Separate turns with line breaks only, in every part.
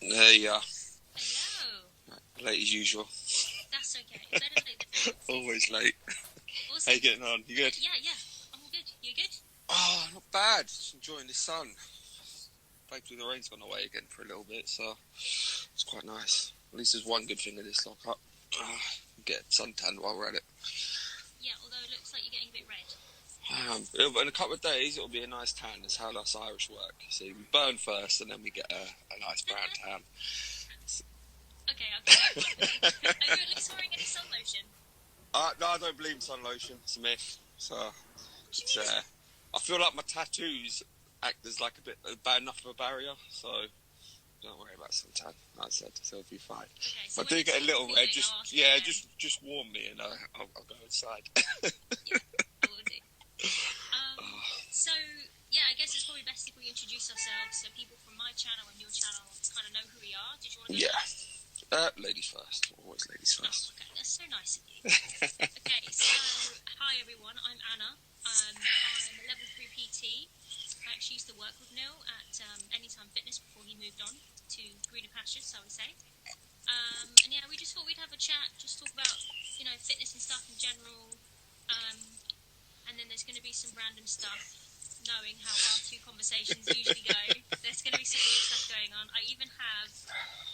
There you are.
Hello.
Late as usual.
That's okay. Better late than never.
Always late.
Awesome.
How you getting on? You good?
Yeah. I'm all good. You good?
Oh, not bad. Just enjoying the sun. Thankfully, the rain's gone away again for a little bit, so it's quite nice. At least there's one good thing in this lockup. Get suntan while we're at it.
Yeah, although it looks like you're getting a bit red.
In a couple of days, it'll be a nice tan. That's how us Irish work. You see, we burn first, and then we get a nice brown tan.
Okay, Are you at least wearing any sun lotion?
No, I don't believe in sun lotion. It's a myth. So, I feel like my tattoos act as like a bit bad enough of a barrier. So, don't worry about suntan. I said it'll be fine.
Okay, so
if I do get a little red, just warn me, and I'll go inside.
Yeah, I will do. So, yeah, I guess it's probably best if we introduce ourselves so people from my channel and your channel kind of know who we are. Did you want to do that?
Ladies first. Always ladies first.
Okay, that's so nice of you. Okay, so, hi everyone, I'm Anna. I'm a level 3 PT. I actually used to work with Neil at Anytime Fitness before he moved on to greener pastures, so we say. And yeah, we just thought we'd have a chat, just talk about, fitness and stuff in general. And then there's going to be some random stuff, knowing how our two conversations usually go. There's going to be some weird stuff going on. I even have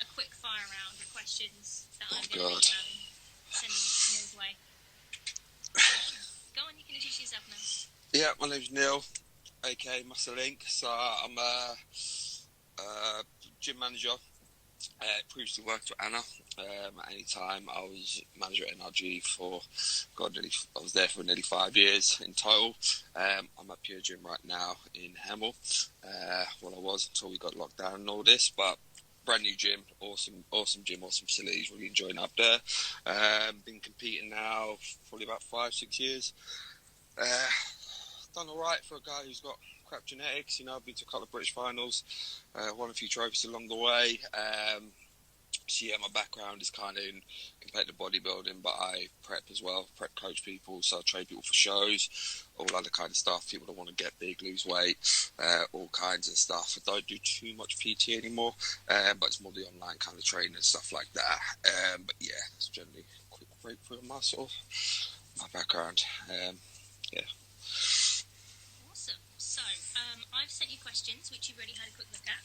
a quick fire round of questions that I'm going to be sending Neil's way. Go on, you can introduce yourself now.
Yeah, my name's Neil, aka Muscle Inc. So I'm a gym manager. Previously worked with Anna at Anytime. I was manager at NRG I was there for nearly 5 years in total. I'm at Pure Gym right now in Hemel. I was until we got locked down and all this, but brand new gym, awesome gym, awesome facilities, really enjoying up there. Been competing now probably about 5-6 years. Done alright for a guy who's got crap genetics, been to a couple of British finals, won a few trophies along the way. So yeah, my background is kind of in competitive bodybuilding, but I prep as well, coach people, so I train people for shows, all other kind of stuff, people that want to get big, lose weight, all kinds of stuff. I don't do too much PT anymore, but it's more the online kind of training and stuff like that. But yeah, it's generally a quick breakthrough on my background. Yeah.
Awesome. So, I've sent you questions, which you've already had a quick look at.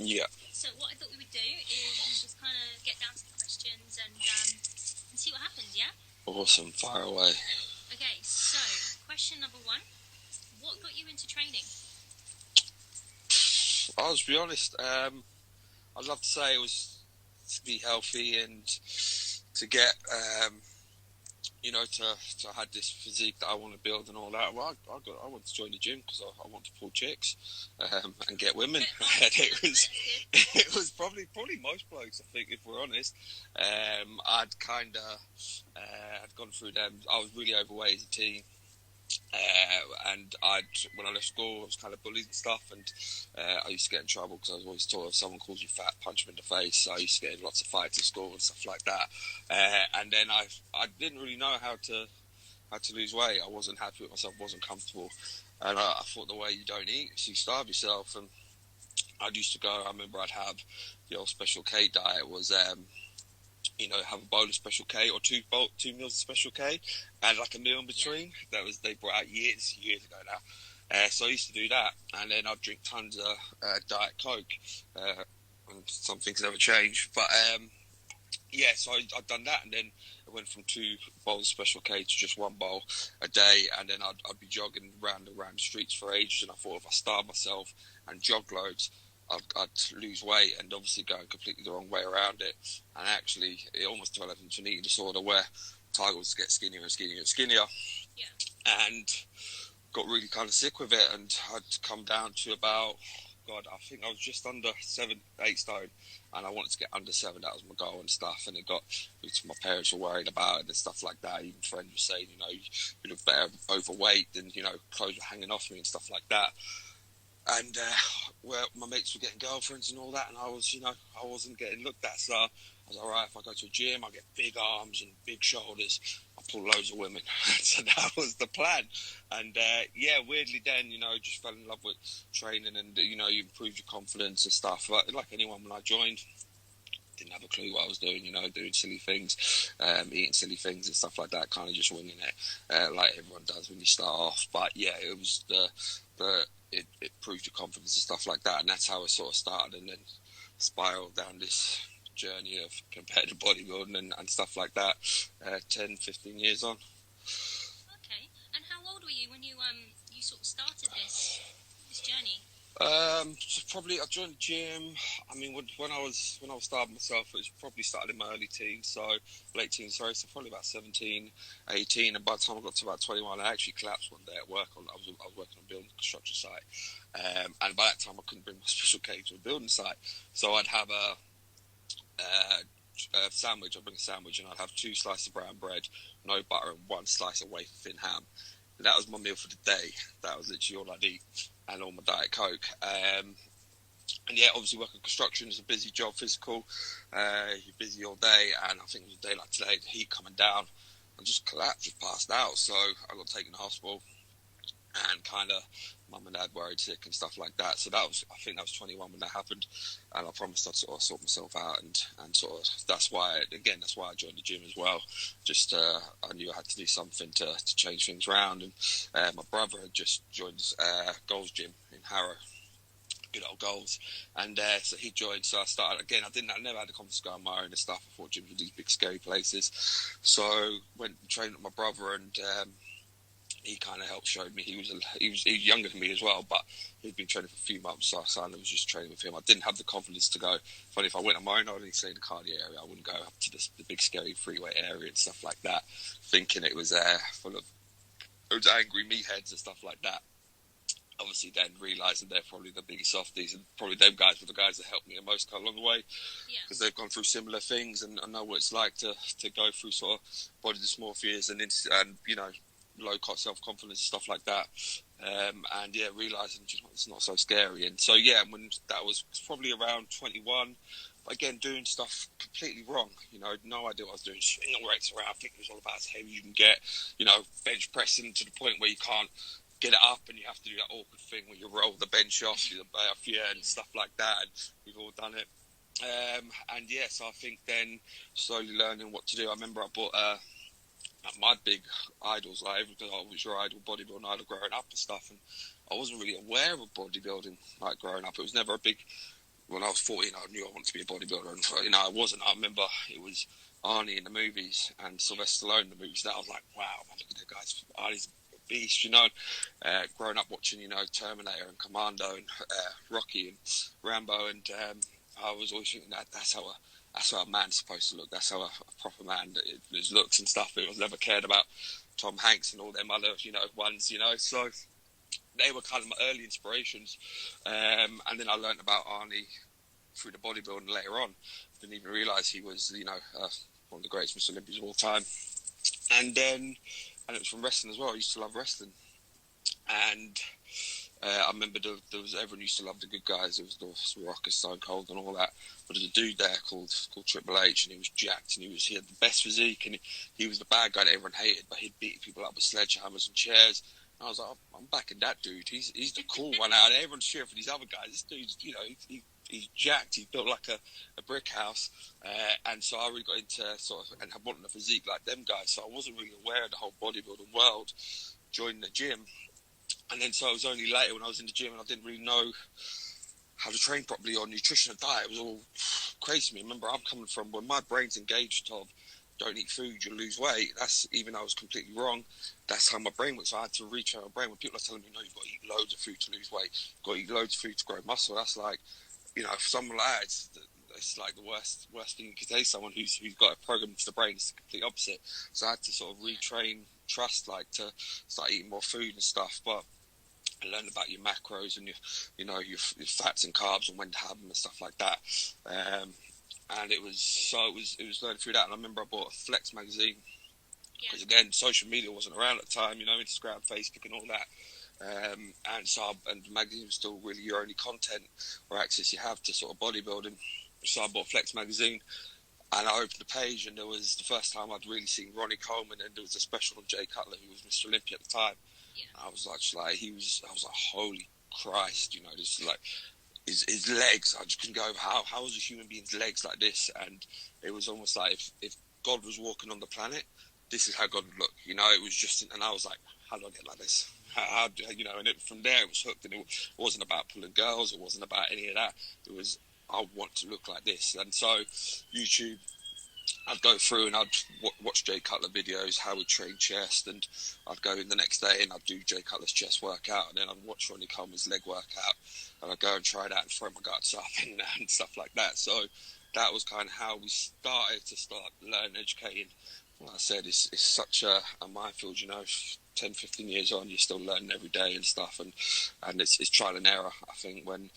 Yeah.
So what I thought we would do is just kind of get down to the questions and see what happens, yeah?
Awesome. Fire away.
Okay, so question number 1. What got you into training?
I'll just be honest. I'd love to say it was to be healthy and to get, to have this physique that I want to build and all that. Well, I wanted to join the gym because I want to pull chicks and get women. And it was probably most blokes, I think, if we're honest. I'd gone through them. I was really overweight as a teen. And when I left school, I was kind of bullied and stuff, and I used to get in trouble because I was always told if someone calls you fat, punch them in the face. So I used to get in lots of fights at school and stuff like that. And then I didn't really know how to lose weight. I wasn't happy with myself, wasn't comfortable, and I thought the way you don't eat, so you starve yourself. And I used to go. I remember I'd have the old Special K diet was. Have a bowl of Special K or two meals of Special K and like a meal in between. Yeah. They brought out years ago now. So I used to do that, and then I'd drink tons of Diet Coke. And some things never change, but so I'd done that, and then it went from 2 bowls of Special K to just 1 bowl a day, and then I'd be jogging around the streets for ages, and I thought if I starved myself and jogged loads, I'd lose weight, and obviously going completely the wrong way around it. And actually, it almost developed into an eating disorder where target was to get skinnier and skinnier and skinnier. Yeah. And got really kind of sick with it, and I'd come down to about, I think I was just under 7-8 stone, and I wanted to get under 7. That was my goal and stuff. And it got, my parents were worried about it and stuff like that. Even friends were saying, you look better overweight, and clothes were hanging off me and stuff like that. And my mates were getting girlfriends and all that, and I wasn't getting looked at. So I was alright, if I go to a gym, I get big arms and big shoulders. My pull loads of women. So that was the plan. And weirdly then, just fell in love with training, and you improve your confidence and stuff. Like anyone, when I joined, didn't have a clue what I was doing, doing silly things, eating silly things and stuff like that, kind of just winging it, like everyone does when you start off. But yeah, it was it proved your confidence and stuff like that, and that's how it sort of started, and then spiraled down this journey of competitive bodybuilding and stuff like that, 10, 15 years on.
Okay, and how old were you when you sort of started this journey?
So probably I joined the gym. I mean, when I was starting myself, it was probably started in my early teens, so late teens, sorry, so probably about 17, 18, and by the time I got to about 21, I actually collapsed one day at work. I was working on a building construction site, and by that time I couldn't bring my special K to a building site, so I'd have a sandwich. I'd bring a sandwich, and I'd have 2 slices of brown bread, no butter, and 1 slice of wafer thin ham. And that was my meal for the day. That was literally all I'd eat, and all my Diet Coke. And yeah, obviously working construction is a busy job, physical. You're busy all day, and I think it was a day like today, the heat coming down, I just collapsed, just passed out. So I got taken to the hospital, and kind of mum and dad worried sick and stuff like that. So I think that was 21 when that happened, and I promised I'd sort of sort myself out, and sort of that's why I joined the gym as well. Just I knew I had to do something to change things around, and my brother had just joined Gold's Gym in Harrow, good old Goals, and so he joined. So I started again. I never had the confidence to go on my own and stuff. I thought gyms were these big scary places, so went and trained with my brother, and he kind of helped show me. He was younger than me as well, but he'd been training for a few months, so I was just training with him. I didn't have the confidence to go. Funny, if I went on my own, I'd only stay in the cardio area. I wouldn't go up to the big scary freeway area and stuff like that, thinking it was full of angry meatheads and stuff like that. Obviously then realising they're probably the biggest softies, and probably them guys were the guys that helped me the most along the way, because they've gone through similar things and know what it's like to go through sort of body dysmorphias and low self-confidence and stuff like that, and yeah, realising it's not so scary. And so yeah, when that was probably around 21, again doing stuff completely wrong, no idea what I was doing, shooting the weights around, thinking it was all about as heavy as you can get, bench pressing to the point where you can't get it up, and you have to do that awkward thing where you roll the bench off and stuff like that, and we've all done it. And yeah, so I think then slowly learning what to do. I remember I bought my big idols, like everything. I was your idol, bodybuilding idol growing up and stuff, and I wasn't really aware of bodybuilding like growing up. It was never a big. When I was 14, I knew I wanted to be a bodybuilder, and I wasn't. I remember it was Arnie in the movies and Sylvester Stallone in the movies. That I was like, wow, man, look at the guys. Arnie's a beast, growing up watching, Terminator and Commando and Rocky and Rambo, and I was always thinking that's how a man's supposed to look. That's how a proper man, his looks and stuff. I was never cared about Tom Hanks and all them other, ones, So they were kind of my early inspirations. And then I learned about Arnie through the bodybuilding later on. Didn't even realise he was, one of the greatest Mr. Olympians of all time. And it was from wrestling as well. I used to love wrestling. And I remember everyone used to love the good guys. It was the Rock and Stone Cold and all that. But there's a dude there called Triple H, and he was jacked, and he had the best physique, and he was the bad guy that everyone hated, but he'd beat people up with sledgehammers and chairs. And I was like, I'm backing that dude. He's the cool one out. Everyone's cheering for these other guys. This dude's, he's jacked. He's built like a brick house. And so I really got into and wanting a physique like them guys. So I wasn't really aware of the whole bodybuilding world. Joined the gym. And then so it was only later when I was in the gym and I didn't really know how to train properly on nutrition and diet. It was all crazy to me. Remember, I'm coming from when my brain's engaged of don't eat food, you'll lose weight. That's, even though I was completely wrong, that's how my brain works. So I had to retrain my brain. When people are telling me, no, you've got to eat loads of food to lose weight, you've got to eat loads of food to grow muscle, that's like, for someone like that, it's like the worst thing you could say. Someone who's got a program to the brain, it's the complete opposite. So I had to sort of retrain trust, like to start eating more food and stuff. But I learned about your macros and your fats and carbs and when to have them and stuff like that. And it was learning through that. And I remember I bought a Flex magazine because again, social media wasn't around at the time. Instagram, Facebook, and all that. And the magazine was still really your only content or access you have to sort of bodybuilding. So I bought Flex magazine. And I opened the page, and there was the first time I'd really seen Ronnie Coleman, and there was a special on Jay Cutler, who was Mr. Olympia at the time.
Yeah.
I was like, I was like, holy Christ, you know, this is like his legs. I just couldn't go over how is a human being's legs like this? And it was almost like if God was walking on the planet, this is how God would look. You know, it was just, and I was like, how do I get like this? How you know? And from there, it was hooked, and it wasn't about pulling girls. It wasn't about any of that. It was, I want to look like this. And so YouTube, I'd go through and I'd watch Jay Cutler videos, how he trained chest, and I'd go in the next day and I'd do Jay Cutler's chest workout, and then I'd watch Ronnie Coleman's leg workout, and I'd go and try that and throw my guts up and stuff like that. So that was kind of how we started to learn educating. Like I said, it's such a minefield, you know. 10, 15 years on, you're still learning every day and stuff, and it's trial and error. I think when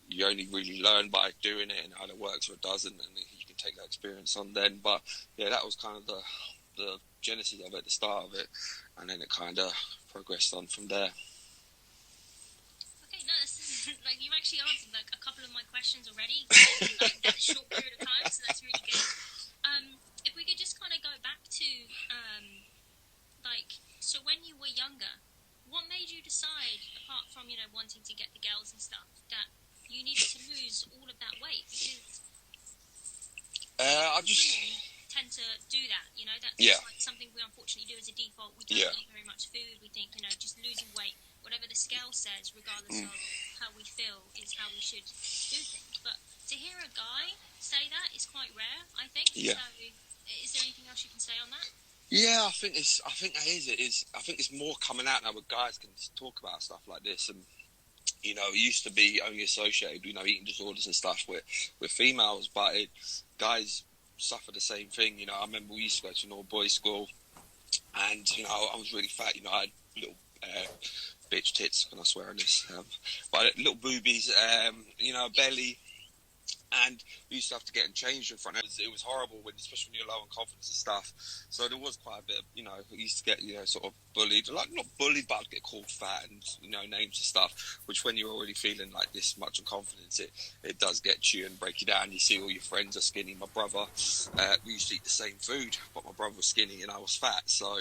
you only really learn by doing it and either works or it doesn't, and you can take that experience on then. But yeah, that was kind of the genesis of it, the start of it, and then it kind of progressed on from there.
Okay, no, that's, like, you've actually answered like a couple of my questions already in like that short period of time, so that's really good. If we could just kind of go back to like, so when you were younger, what made you decide, apart from, you know, wanting to get the girls and stuff, that you needed to lose all of that weight? Because
I just
women tend to do that, you know. That's like something we unfortunately do as a default. We don't eat very much food. We think, you know, just losing weight, whatever the scale says, regardless of how we feel, is how we should do things. But to hear a guy say that is quite rare, I think.
Yeah.
So, is there anything else you can say on that?
Yeah, I think that is. It is. I think it's more coming out now where guys can talk about stuff like this, and you know, it used to be only associated, you know, eating disorders and stuff with females, but guys suffer the same thing. You know, I remember we used to go to an all-boys school, and you know, I was really fat. You know, I had little bitch tits. Can I swear on this? But little boobies. You know, belly. And we used to have to get them changed in front of it. It was horrible, especially when you're low on confidence and stuff. So there was quite a bit of, you know, we used to get, you know, sort of bullied. Like, not bullied, but I'd get called fat and, you know, names and stuff, which when you're already feeling like this much on confidence, it does get you and break you down. You see all your friends are skinny. My brother, we used to eat the same food, but my brother was skinny and I was fat. So,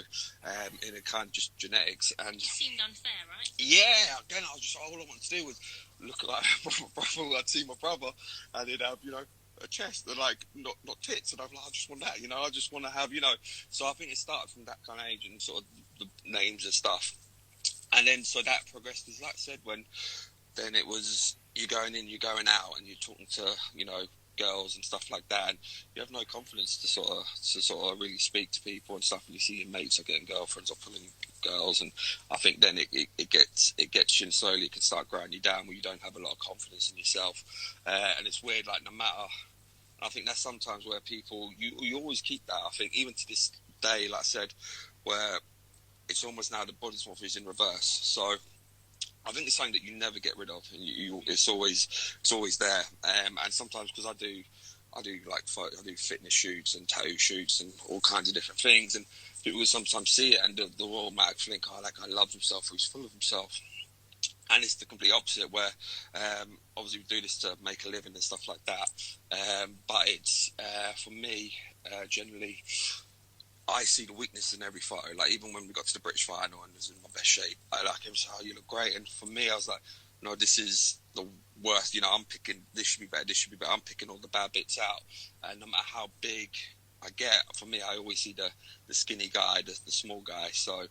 in a kind of just genetics. And
it seemed unfair, right?
Yeah, again, I was just, all I wanted to do was look like my brother. I'd see my brother, and he'd have, you know, a chest and like not tits, and I'm like, I just want that, you know. I just want to have, you know. So I think it started from that kind of age and sort of the names and stuff, and then so that progressed. As like I said, when then it was you going in, you going out, and you're talking to, you know, girls and stuff like that, and you have no confidence to sort of really speak to people and stuff, and you see your mates are getting girlfriends or pulling girls, and I think then it gets you, and slowly it can start grinding you down where you don't have a lot of confidence in yourself, and it's weird, like no matter, I think that's sometimes where people you always keep that. I think even to this day, like I said, where it's almost now the body dysmorphia is in reverse, so I think it's something that you never get rid of, and it's always there. And sometimes because I do fitness shoots and tattoo shoots and all kinds of different things, and people will sometimes see it and the Royal Mac think, oh, that guy loves himself or he's full of himself. And it's the complete opposite, where obviously we do this to make a living and stuff like that. But it's for me generally, I see the weakness in every photo. Like even when we got to the British final and I was in my best shape, I like him, so, oh, you look great. And for me, I was like, no, this is the worst. You know, I'm picking, this should be better, this should be better. I'm picking all the bad bits out. And no matter how big I get, for me, I always see the skinny guy, the small guy. So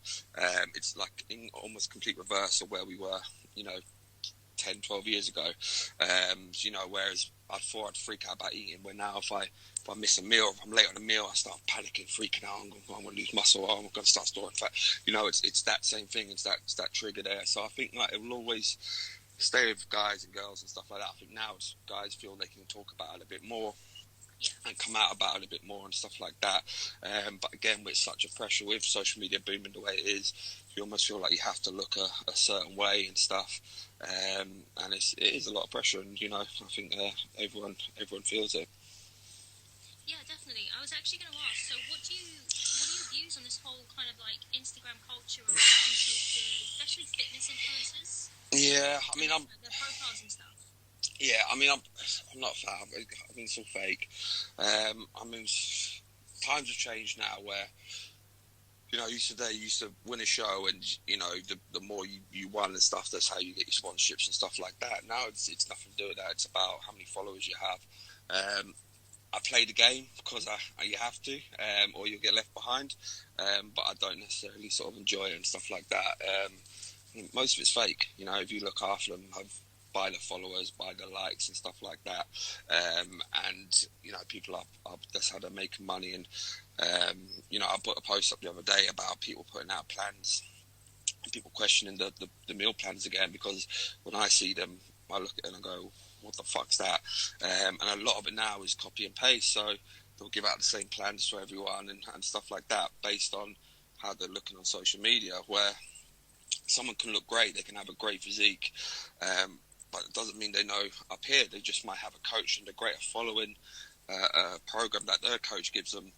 it's like in almost complete reverse of where we were, you know, 10, 12 years ago. You know, whereas I'd freak out about eating, where now if I miss a meal, if I'm late on a meal, I start panicking, freaking out, I'm going to lose muscle, I'm going to start storing fat. You know, it's that same thing, it's that trigger there. So I think like it will always stay with guys and girls and stuff like that. I think now guys feel they can talk about it a bit more and come out about it a bit more and stuff like that. But again, with such a pressure, with social media booming the way it is, you almost feel like you have to look a certain way and stuff. And it is a lot of pressure, and you know, I think everyone feels it.
Yeah, definitely. I was actually going to ask, so what are your views on this whole kind of like Instagram culture of influencers, especially fitness influencers?
Yeah, I mean,
their profiles and stuff.
Yeah, I mean, I'm not fat. I mean, it's all fake. I mean, times have changed now where, you know, you used to win a show, and you know, the more you won and stuff, that's how you get your sponsorships and stuff like that. Now it's nothing to do with that. It's about how many followers you have. I play the game because you have to, or you'll get left behind. But I don't necessarily sort of enjoy it and stuff like that. Most of it's fake. You know, if you look after them, buy the followers, buy the likes and stuff like that. And you know, people are that's how they're making money. And you know, I put a post up the other day about people putting out plans and people questioning the meal plans again, because when I see them, I look at it and I go, what the fuck's that? And a lot of it now is copy and paste. So they'll give out the same plans for everyone and stuff like that based on how they're looking on social media, where someone can look great, they can have a great physique, but it doesn't mean they know up here. They just might have a coach and a greater following, a program that their coach gives them,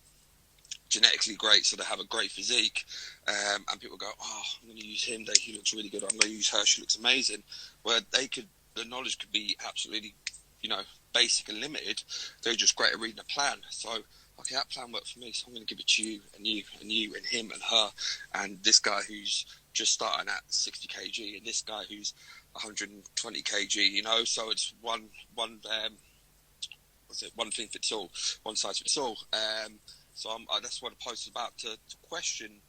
genetically great, so they have a great physique, and people go, oh, I'm going to use him, he looks really good, I'm going to use her, she looks amazing, where the knowledge could be absolutely, you know, basic and limited. They're just great at reading a plan. So, okay, that plan worked for me, so I'm going to give it to you and you and you and him and her, and this guy who's just starting at 60 kg and this guy who's 120 kg, you know. So it's one thing fits all, one size fits all. So that's what the post is about, to question,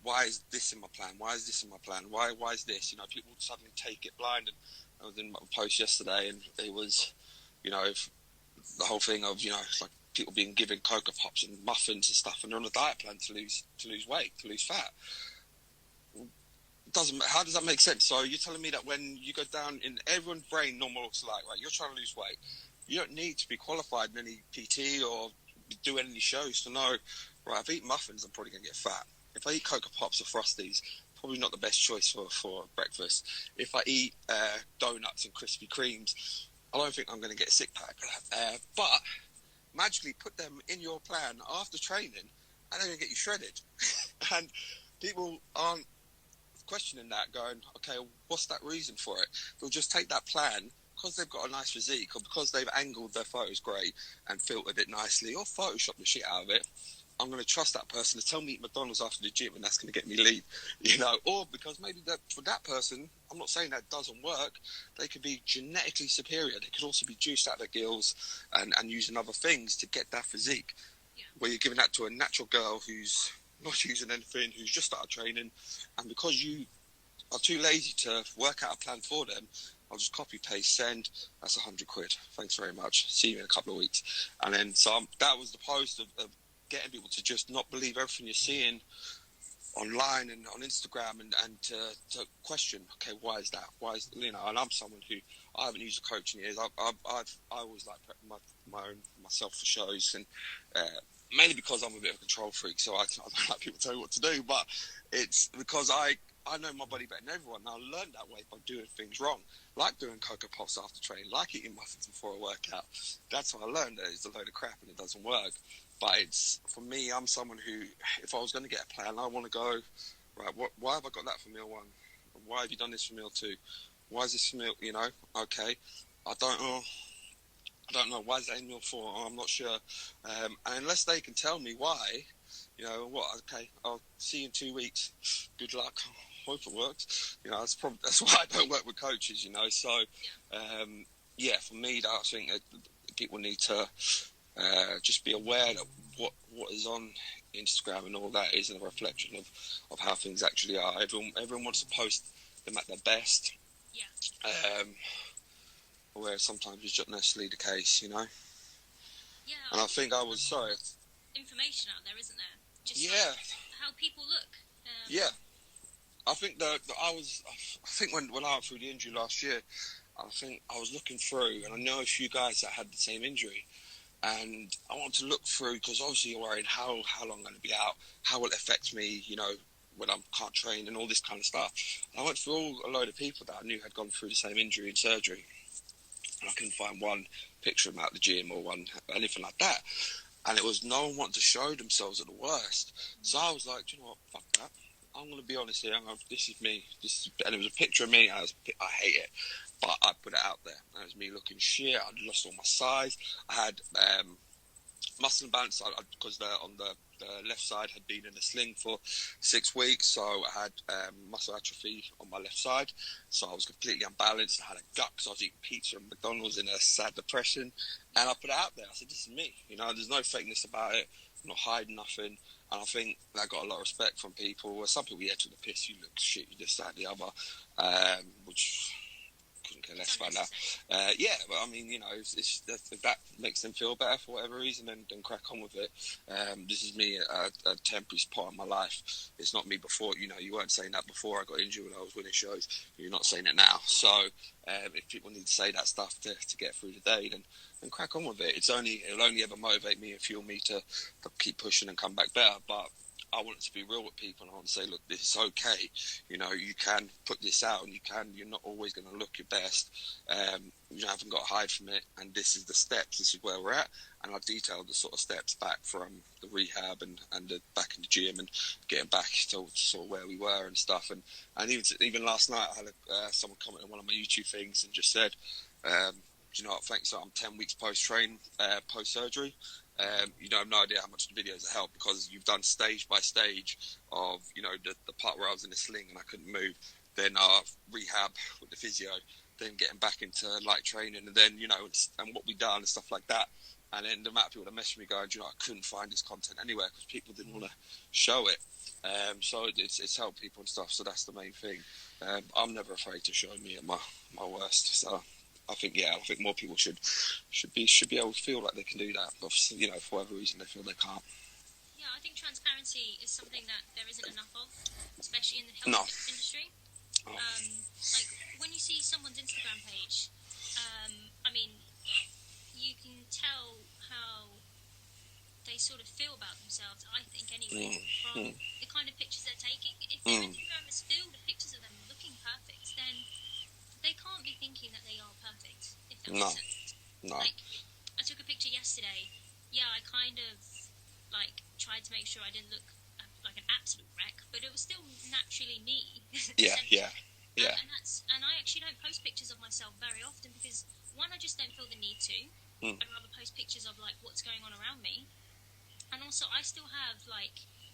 why is this in my plan? Why is this in my plan? Why is this? You know, people suddenly take it blind. And I was in my post yesterday, and it was, you know, the whole thing of, you know, like people being given Cocoa Pops and muffins and stuff, and they're on a diet plan to lose weight, to lose fat. How does that make sense? So you're telling me that when you go down, in everyone's brain, normal looks alike, right? You're trying to lose weight. You don't need to be qualified in any PT or do any shows to know, right, if I eat muffins, I'm probably going to get fat. If I eat Cocoa Pops or Frosties, probably not the best choice for breakfast. If I eat donuts and Krispy Kremes, I don't think I'm going to get a sick pack. But magically put them in your plan after training, and they're going to get you shredded. And people aren't questioning that, going, okay, what's that reason for it? They'll just take that plan because they've got a nice physique, or because they've angled their photos great and filtered it nicely, or photoshopped the shit out of it. I'm going to trust that person to tell me to eat McDonald's after the gym, and that's going to get me lean, you know. Or because maybe that for that person, I'm not saying that doesn't work, they could be genetically superior. They could also be juiced out their gills and using other things to get that physique. Yeah. Where you're giving that to a natural girl who's not using anything, who's just started training, and because you are too lazy to work out a plan for them, I'll just copy, paste, send. That's £100. Thanks very much. See you in a couple of weeks. And then that was the post of getting people to just not believe everything you're seeing online and on Instagram, and to question, okay, why is that? Why is, you know? And I'm someone who, I haven't used a coach in years. I always like prepping myself for shows, and mainly because I'm a bit of a control freak, so I don't like people tell me what to do. But it's because I know my body better than everyone. And I learned that way by doing things wrong, like doing Cocoa Pops after training, like eating muffins before a workout. That's how I learned that it's a load of crap and it doesn't work. But it's, for me, I'm someone who, if I was going to get a plan, I want to go, right, why have I got that for meal one? Why have you done this for meal two? Why is this for meal, you know? Okay, I don't know. Why is that in meal four? I'm not sure. And unless they can tell me why, you know, okay, I'll see you in 2 weeks. Good luck. Hope it works. You know, that's why I don't work with coaches, you know. So, yeah, for me, I think people need to just be aware that what is on Instagram and all that isn't a reflection of how things actually are. Everyone wants to post them at their best. Yeah. Where sometimes it's not necessarily the case, you know.
Yeah.
And I think
information out there, isn't there? Just
yeah.
Like how people look.
Yeah. I think I think when I went through the injury last year, I think I was looking through, and I know a few guys that had the same injury, and I wanted to look through, because obviously you're worried how long I'm going to be out, how will it affect me, you know, when I can't train and all this kind of stuff. And I went through a load of people that I knew had gone through the same injury and surgery, and I couldn't find one picture of them out the gym or anything like that. And it was no one wanted to show themselves at the worst. So I was like, do you know what, fuck that. I'm going to be honest here. This is me. And it was a picture of me. I hate it. but I put it out there. And it was me looking shit. I'd lost all my size. I had muscle imbalance because on the left side had been in a sling for 6 weeks, so I had muscle atrophy on my left side, so I was completely unbalanced. I had a gut because I was eating pizza and McDonald's in a sad depression, and I put it out there. I said, this is me, there's no fakeness about it. I'm not hiding nothing, and I think that got a lot of respect from people. Some people, took the piss, you look shit, you this, that, the other, which couldn't care less about that. But I mean, if that makes them feel better for whatever reason, then crack on with it. This is me at a temporary part of my life. It's not me before. You weren't saying that before I got injured when I was winning shows. You're not saying it now. So if people need to say that stuff to get through the day, then crack on with it. It'll only ever motivate me and fuel me to keep pushing and come back better. But I want to be real with people, and I want to say, look, this is okay. You can put this out, and you're not always going to look your best. You haven't got to hide from it, and this is the steps. This is where we're at. And I detailed the sort of steps back from the rehab and back in the gym and getting back to sort of where we were and stuff. And even last night, I had someone comment on one of my YouTube things and just said, thanks, I'm 10 weeks post-surgery. You have no idea how much the videos have helped, because you've done stage by stage of, the part where I was in a sling and I couldn't move, then rehab with the physio, then getting back into light training, and then, and what we done and stuff like that. And then the amount of people that messaged me going, I couldn't find this content anywhere because people didn't want to show it. So it's helped people and stuff. So that's the main thing. I'm never afraid to show me at my worst. So I think more people should be able to feel like they can do that. But for whatever reason they feel they can't.
Yeah, I think transparency is something that there isn't enough of, especially in the health industry. Like when you see someone's Instagram page, I mean, you can tell how they sort of feel about themselves, I think anyway, from the kind of pictures they're taking. If their Instagram is filled with pictures of them looking perfect, then they can't be thinking that they are perfect, if that makes sense.
No.
Like, I took a picture yesterday. Yeah, I kind of, tried to make sure I didn't look like an absolute wreck, but it was still naturally me.
Yeah.
And I actually don't post pictures of myself very often because, one, I just don't feel the need to. I'd rather post pictures of, what's going on around me. And also, I still have,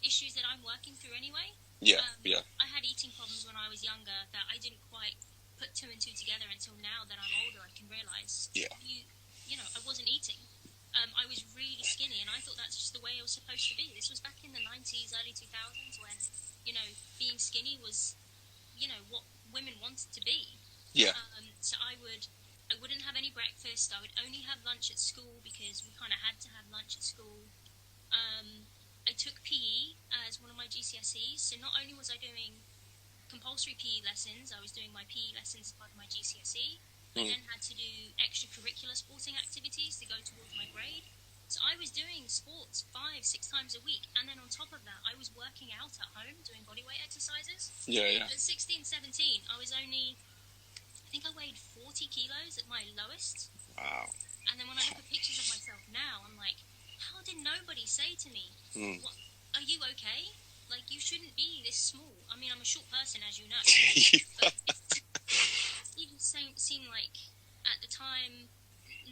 issues that I'm working through anyway.
Yeah.
I had eating problems when I was younger that I didn't quite put 2 and 2 together until now that I'm older. I can realise, I wasn't eating. I was really skinny, and I thought that's just the way it was supposed to be. This was back in the 90s, early 2000s, when, being skinny was, what women wanted to be.
Yeah.
So I wouldn't have any breakfast. I would only have lunch at school because we kind of had to have lunch at school. I took PE as one of my GCSEs, so not only was I doing compulsory PE lessons, I was doing my PE lessons as part of my GCSE. I then had to do extracurricular sporting activities to go towards my grade. So I was doing sports 5-6 times a week, and then on top of that, I was working out at home, doing bodyweight exercises.
Yeah.
At 16, 17, I think I weighed 40 kilos at my lowest.
Wow.
And then when I look at pictures of myself now, I'm like, how did nobody say to me, what, are you okay? You shouldn't be this small. I mean, I'm a short person, as you know. But it just seemed like, at the time,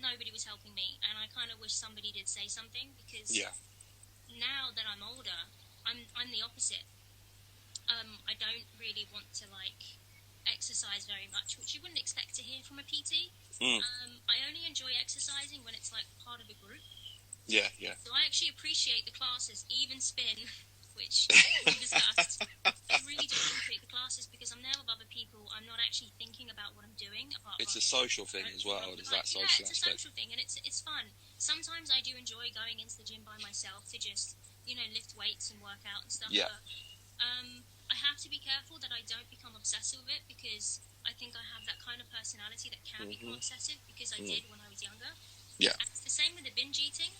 nobody was helping me. And I kind of wish somebody did say something, because now that I'm older, I'm the opposite. I don't really want to, exercise very much, which you wouldn't expect to hear from a PT. I only enjoy exercising when it's, part of a group.
Yeah.
So I actually appreciate the classes, even spin, which we discussed. I really do appreciate the classes because I'm there with other people. I'm not actually thinking about what I'm doing.
It's a social thing as well. There's that social aspect.
It's a social thing, and it's fun. Sometimes I do enjoy going into the gym by myself to just, lift weights and work out and stuff.
Yeah.
But I have to be careful that I don't become obsessive with it, because I think I have that kind of personality that can become obsessive, because I did when I was younger.
Yeah.
And it's the same with the binge eating.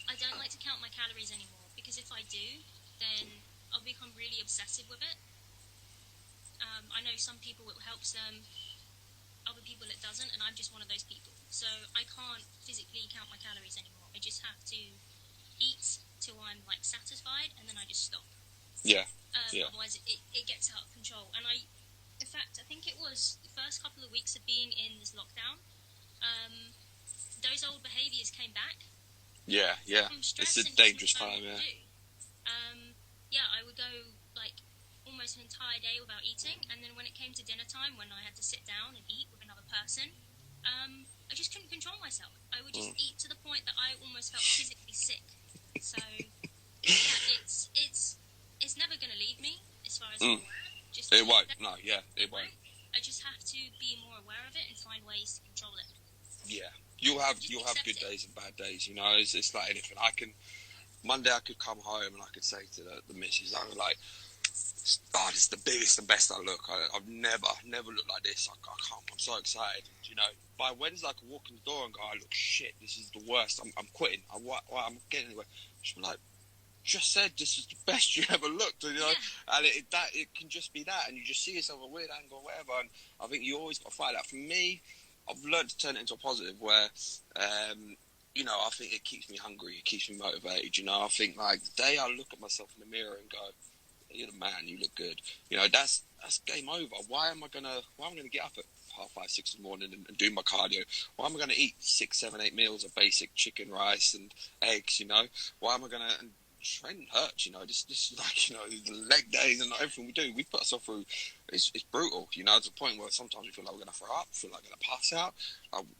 I don't like to count my calories anymore, because if I do, then I'll become really obsessive with it. I know some people it helps them, other people it doesn't, and I'm just one of those people. So I can't physically count my calories anymore. I just have to eat till I'm satisfied, and then I just stop.
Yeah.
Otherwise it gets out of control. And In fact, I think it was the first couple of weeks of being in this lockdown. Those old behaviours came back.
Yeah. It's a dangerous time, yeah.
I would go like almost an entire day without eating, and then when it came to dinner time, when I had to sit down and eat with another person, I just couldn't control myself. I would just eat to the point that I almost felt physically sick. So yeah, it's never going to leave me as far as I'm aware.
It won't. No, yeah, it won't.
I just have to be more aware of it and find ways to control it.
Yeah, you'll have good days and bad days. You know, it's like anything. Monday I could come home and I could say to the missus, I was like, oh, this is the biggest and best I look. I've never looked like this. I can't. I'm so excited. You know, by Wednesday I could walk in the door and go, I look shit. This is the worst. I'm quitting. I'm getting anywhere. She'll be like, just said this is the best you ever looked. You know, and it can just be that, and you just see yourself a weird angle, or whatever. And I think you always got to fight that. For me, I've learned to turn it into a positive where. You know, I think it keeps me hungry. It keeps me motivated. You know, I think like the day I look at myself in the mirror and go, "You're the man. You look good." You know, that's game over. Why am I gonna get up at 5:30, 6 in the morning and do my cardio? Why am I gonna eat 6, 7, 8 meals of basic chicken, rice, and eggs? You know, why am I gonna training hurts? You know, this is like, you know, the leg days and everything we do. We put ourselves through. It's brutal. You know, to the point where sometimes we feel like we're gonna throw up, feel like we're gonna pass out.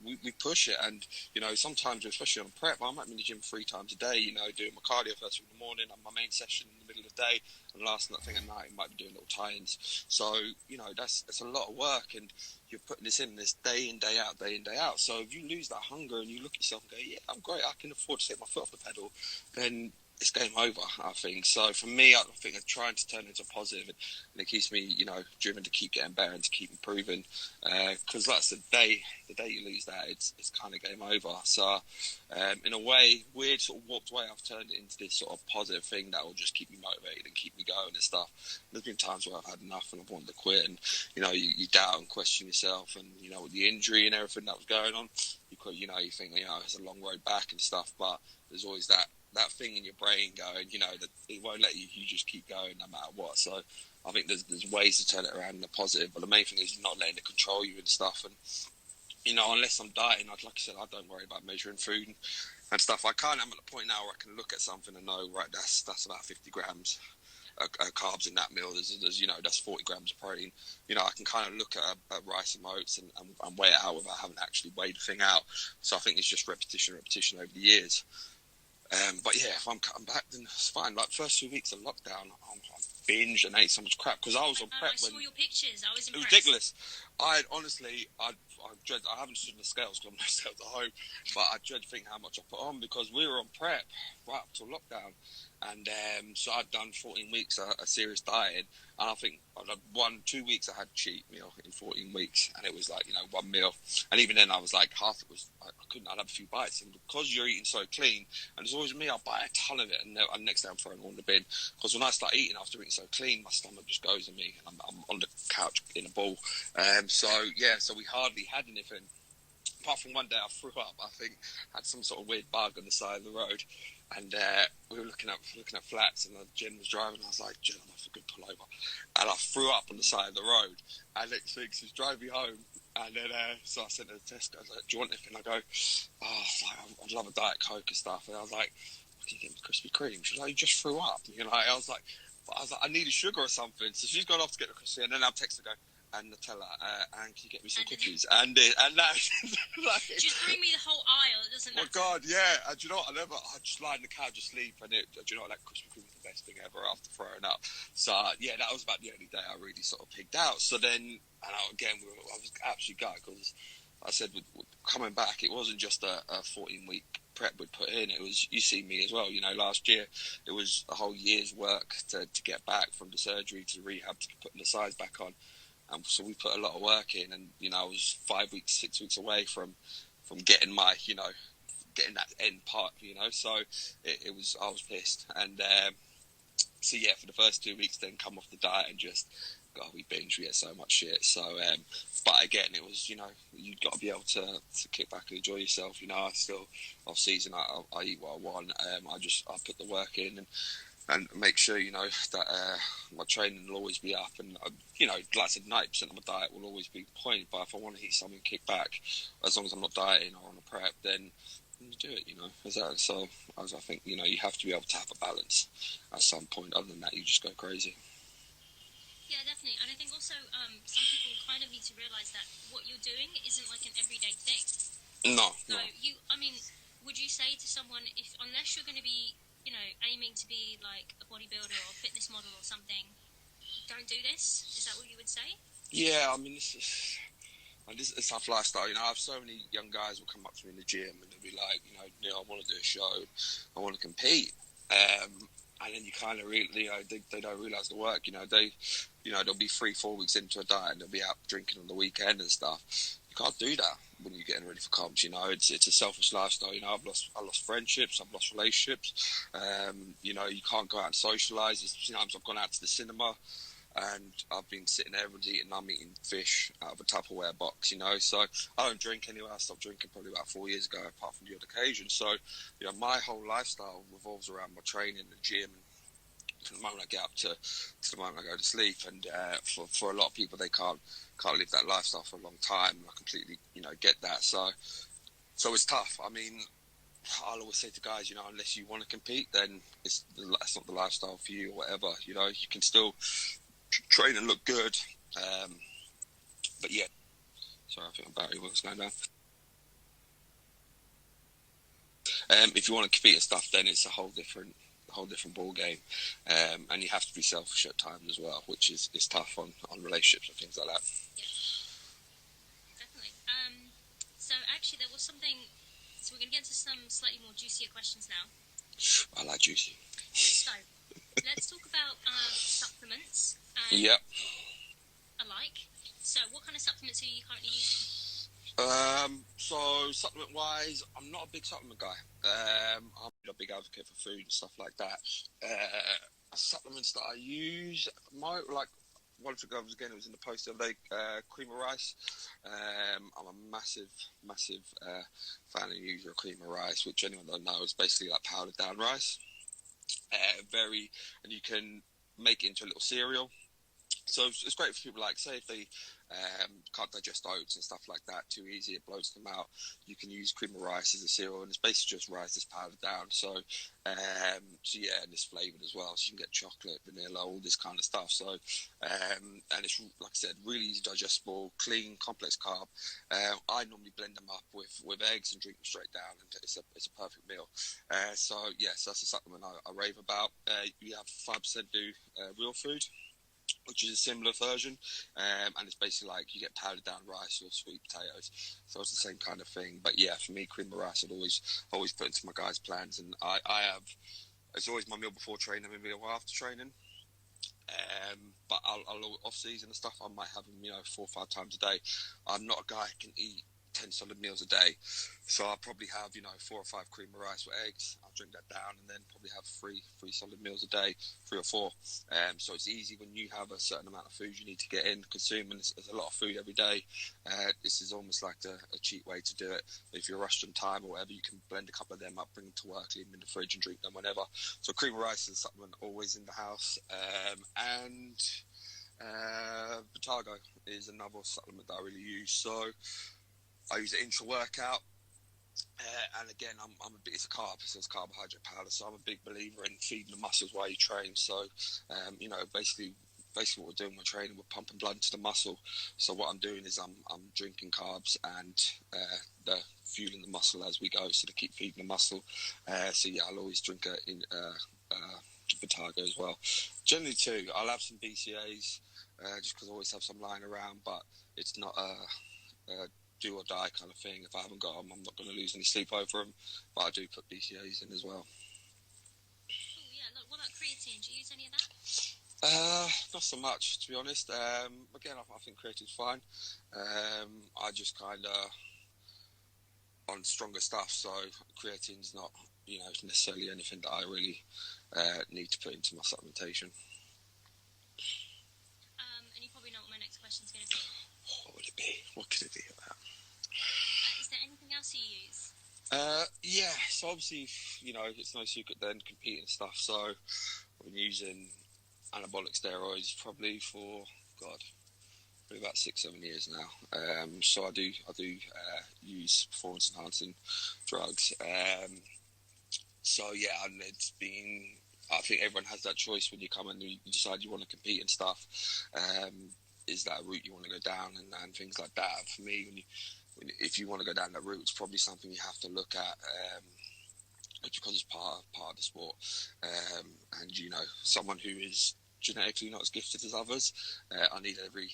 We push it, and you know, sometimes, especially on prep, I might be in the gym 3 times a day. You know, doing my cardio first thing in the morning, and my main session in the middle of the day, and last thing at night, I might be doing little tie-ins. So you know, that's a lot of work, and you're putting this in this day in, day out. So if you lose that hunger and you look at yourself and go, yeah, I'm great, I can afford to take my foot off the pedal, then it's game over, I think. So for me, I think I'm trying to turn it into a positive, and it keeps me, you know, driven to keep getting better and to keep improving. Because that's the day you lose that, it's kind of game over. So in a way, weird sort of warped way, I've turned it into this sort of positive thing that will just keep me motivated and keep me going and stuff. There's been times where I've had enough and I've wanted to quit, and you know, you doubt and question yourself, and you know, with the injury and everything that was going on, you think, you know, it's a long road back and stuff, but there's always that thing in your brain going, you know, that it won't let you just keep going no matter what. So I think there's ways to turn it around in a positive, but the main thing is not letting it control you and stuff. And you know, unless I'm dieting, like I said, I don't worry about measuring food and stuff. I'm at the point now where I can look at something and know, right, that's about 50 grams of carbs in that meal. There's you know, that's 40 grams of protein. You know, I can kind of look at rice and oats and weigh it out without having actually weighed the thing out. So I think it's just repetition over the years. But yeah, if I'm cutting back, then it's fine. Like first 2 weeks of lockdown, I binged and ate so much crap because I was on prep. I
saw your pictures. I was impressed.
It was ridiculous. I haven't stood on the scales because I'm no scales at home, but I dread to think how much I put on because we were on prep right up till lockdown. And so I'd done 14 weeks a serious dieting, and I think 2 weeks I had a cheat meal in 14 weeks, and it was like, you know, one meal, and even then I was like, half it was, I'd have a few bites, and because you're eating so clean, and it's always me, I'll buy a ton of it, and next day I'm throwing it all in the bin, because when I start eating after eating so clean, my stomach just goes in me, and I'm on the couch in a ball. So we hardly had anything. Apart from one day I threw up, I think, had some sort of weird bug on the side of the road, and we were looking at flats, and Jen was driving, and I was like, Jen, I'm off a good pull over, and I threw up on the side of the road, and next week she was driving me home, and then so I sent her to Tesco, I was like, do you want anything? I go, I'd love a Diet Coke and stuff, and I was like, what can you get me, Krispy Kreme? She was like, you just threw up, you know. I was like, I needed sugar or something, so she's gone off to get the Krispy, and then I'll text her, go, and Nutella, and can you get me some cookies? And that, like,
just bring me the whole aisle. It doesn't matter.
Oh God, yeah. And do you know what? I just lie on the couch, just sleep, and do you know what? That Krispy Kreme was the best thing ever after throwing up. So yeah, that was about the only day I really sort of pigged out. So then, I was actually gutted because I said, with coming back, it wasn't just a 14-week prep we'd put in. It was, you see me as well. You know, last year it was a whole year's work to get back from the surgery to the rehab to putting the size back on. And so we put a lot of work in, and you know, I was 5 weeks, 6 weeks away from getting my, you know, getting that end part, you know. So I was pissed, and so yeah, for the first 2 weeks, then come off the diet and just, God, we binged, we ate so much shit. So, but again, it was, you know, you've got to be able to kick back and enjoy yourself. You know, I still off season, I eat what I want. I put the work in, and and make sure, you know, that my training will always be up, and you know, like I said, 90% of my diet will always be point. But if I want to eat something kick back, as long as I'm not dieting or on a prep, then do it. You know, so as I think, you know, you have to be able to have a balance at some point. Other than that, you just go crazy.
Yeah, definitely. And I think also some people kind of need to realise that what you're doing isn't like an everyday thing.
No.
So I mean, would you say to someone, if unless you're going to be, you know, aiming to be like a bodybuilder or a fitness model or something, don't do this? Is that what you would say?
Yeah, I mean, this is a tough lifestyle. You know, I have so many young guys will come up to me in the gym and they'll be like, you know, Neil, I want to do a show, I want to compete. And then you kind of really, you know, they don't realise the work. You know, they'll be 3-4 weeks into a diet and they'll be out drinking on the weekend and stuff. You can't do that when you're getting ready for comps. You know, it's a selfish lifestyle. You know, I lost friendships, I've lost relationships. You know, you can't go out and socialise. Sometimes I've gone out to the cinema and I've been sitting there and I'm eating fish out of a Tupperware box, you know. So I don't drink anyway. I stopped drinking probably about 4 years ago, apart from the odd occasion. So, you know, my whole lifestyle revolves around my training, the gym, from the moment I get up to the moment I go to sleep. And for a lot of people, they can't live that lifestyle for a long time. I completely, you know, get that. So it's tough. I mean, I'll always say to guys, you know, unless you want to compete, then it's not the lifestyle for you or whatever. You know, you can still train and look good, but yeah. Sorry, I think my battery was going down. If you want to compete and stuff, then it's a whole different ball game, and you have to be selfish at times as well, which is tough on relationships and things like that.
Yeah, definitely. So actually, there was something. So we're going to get into some slightly more juicier questions now.
I like juicy.
So let's talk about supplements.
Yep.
Alike. So what kind of supplements are you currently using?
So supplement wise, I'm not a big supplement guy. I'm a big advocate for food and stuff like that. Supplements that I use, one thing I was again, it was in the post the other day, cream of rice. I'm a massive fan and user of cream of rice, which anyone that knows is basically like powdered down rice. And you can make it into a little cereal. So it's great for people, like, say, if they can't digest oats and stuff like that too easy, it blows them out. You can use cream of rice as a cereal, and it's basically just rice that's powdered down. So yeah, and it's flavoured as well. So you can get chocolate, vanilla, all this kind of stuff. So, and it's, like I said, really easy digestible, clean, complex carb. I normally blend them up with eggs and drink them straight down, and it's a perfect meal. So, yes, that's a supplement I rave about. You have 5% do real food, which is a similar version, and it's basically like you get powdered down rice or sweet potatoes, so it's the same kind of thing. But yeah, for me, cream of rice I'd always put into my guys' plans, and I have, it's always my meal before training, my meal after training. But I'll off season and stuff, I might have them, you know, 4 or 5 times a day. I'm not a guy who can eat 10 solid meals a day, so I'll probably have, you know, 4 or 5 cream of rice with eggs. I'll drink that down, and then probably have three solid meals a day, 3 or 4. So it's easy when you have a certain amount of food you need to get in, consume, and there's a lot of food every day. This is almost like a cheap way to do it. If you're rushed on time or whatever, you can blend a couple of them up, bring them to work, leave them in the fridge and drink them whenever. So cream of rice is a supplement always in the house. And Vitargo is another supplement that I really use. So I use it intra-workout, and again, it's a carb, so it's carbohydrate powder, so I'm a big believer in feeding the muscles while you train. So, you know, basically what we're doing when we're training, we're pumping blood into the muscle. So what I'm doing is I'm drinking carbs and the fueling the muscle as we go, so to keep feeding the muscle. So yeah, I'll always drink Vitargo as well. Generally too, I'll have some BCAAs, just because I always have some lying around, but it's not a do or die kind of thing. If I haven't got them, I'm not going to lose any sleep over them, but I do put BCAAs in as well.
Cool, yeah. Look, what about creatine? Do you use any of that?
Not so much, to be honest. Again, I think creatine's fine. I just kind of on stronger stuff, so creatine's not, you know, necessarily anything that I really need to put into my supplementation.
And you probably know what my next question is going to be.
What would it be? What could it be about?
Is there anything else you use?
Yeah, so obviously, you know, it's no secret then competing stuff, so I've been using anabolic steroids probably for probably about 6-7 years now. So I do use performance enhancing drugs. So yeah, and it's been. I think everyone has that choice when you come and you decide you want to compete and stuff. Is that a route you want to go down and things like that? For me, if you want to go down that route, it's probably something you have to look at. Because it's part of the sport, and someone who is genetically not as gifted as others, I need every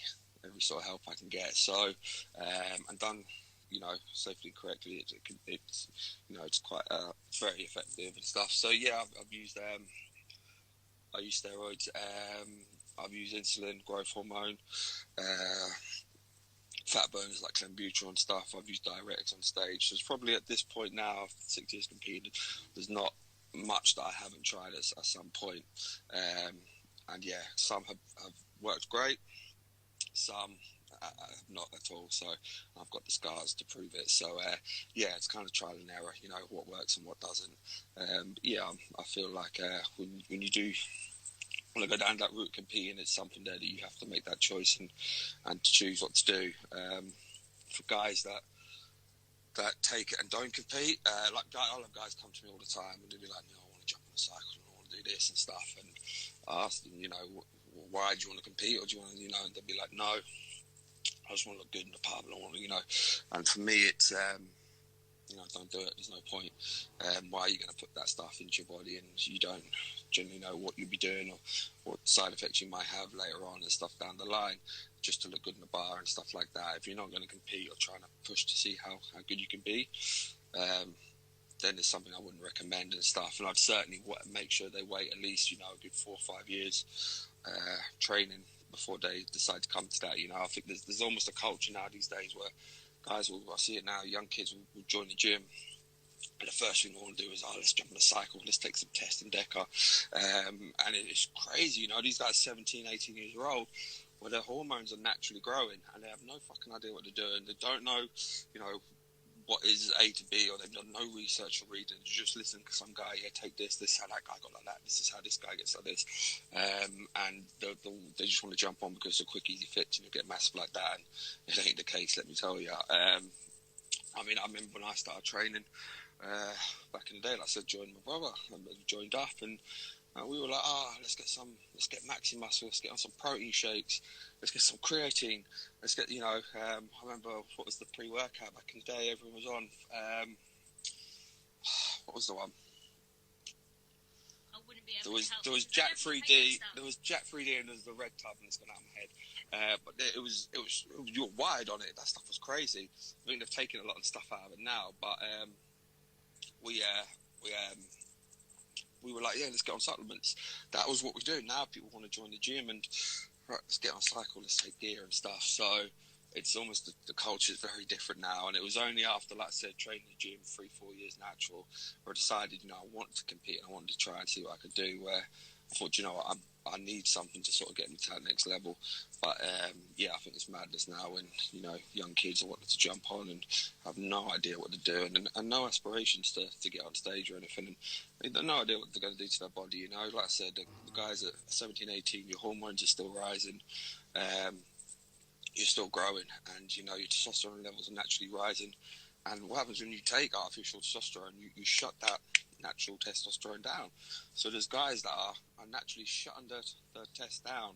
sort of help I can get. So, and done, safely and correctly, it's quite very effective and stuff. So yeah, I've used I use steroids. I've used insulin, growth hormone, fat burners like Clenbuterol and stuff. I've used diuretics on stage. So it's probably at this point now, after 6 years competing, there's not much that I haven't tried at some point. And yeah, some have worked great, some not at all. So I've got the scars to prove it. So yeah, it's kind of trial and error, what works and what doesn't. Yeah, I feel like when you do want to go down that route competing, it's something there that you have to make that choice and to choose what to do. For guys that take it and don't compete, like I'll have guys come to me all the time and they'll be like, I want to jump on a cycle and I want to do this and stuff, and I ask them, why do you want to compete, or do you want to, and they'll be like, no, I just want to look good in the pub, and I want to, and for me it's don't do it, there's no point. Why are you going to put that stuff into your body and you don't generally know what you'll be doing or what side effects you might have later on and stuff down the line, just to look good in the bar and stuff like that. If you're not going to compete or trying to push to see how good you can be, then it's something I wouldn't recommend and stuff. And I'd certainly make sure they wait at least, a good 4 or 5 years training before they decide to come to that. I think there's almost a culture now these days where guys I see it now, young kids will join the gym, and the first thing they want to do is, let's jump on a cycle, let's take some test and DECA. And it's crazy, these guys 17, 18 years old, where their hormones are naturally growing, and they have no fucking idea what they're doing. They don't know, what is A to B, or they've done no research or reading. You just listen to some guy, take this is how that guy got like that, this is how this guy gets like this. And they just want to jump on because it's a quick, easy fix and you get massive like that. And it ain't the case, let me tell you. I remember when I started training back in the day, like I said, joined my brother, and joined up, and we were like, let's get maxi muscle, let's get on some protein shakes, let's get some creatine, let's get, I remember what was the pre-workout back in the day everyone was on, what was the one?
I wouldn't be able to help.
There was Jack 3D, there was Jack 3D, and there's the red tub, and it's gone out of my head. But it was you were wired on it. That stuff was crazy. I think they've taken a lot of stuff out of it now, but we were like, yeah, let's get on supplements. That was what we do. Now people want to join the gym and right, let's get on a cycle, let's take gear and stuff. So it's almost the culture is very different now. And it was only after, like I said, training the gym 3-4 years natural, where I decided, I wanted to compete and I wanted to try and see what I could do, where I thought, what, I need something to sort of get me to that next level. But yeah, I think it's madness now when, young kids are wanting to jump on and have no idea what they're doing and no aspirations to get on stage or anything. And they've no idea what they're going to do to their body, Like I said, the guys at 17, 18, your hormones are still rising. You're still growing, and your testosterone levels are naturally rising. And what happens when you take artificial testosterone? You shut that natural testosterone down. So there's guys that are naturally shutting their test down,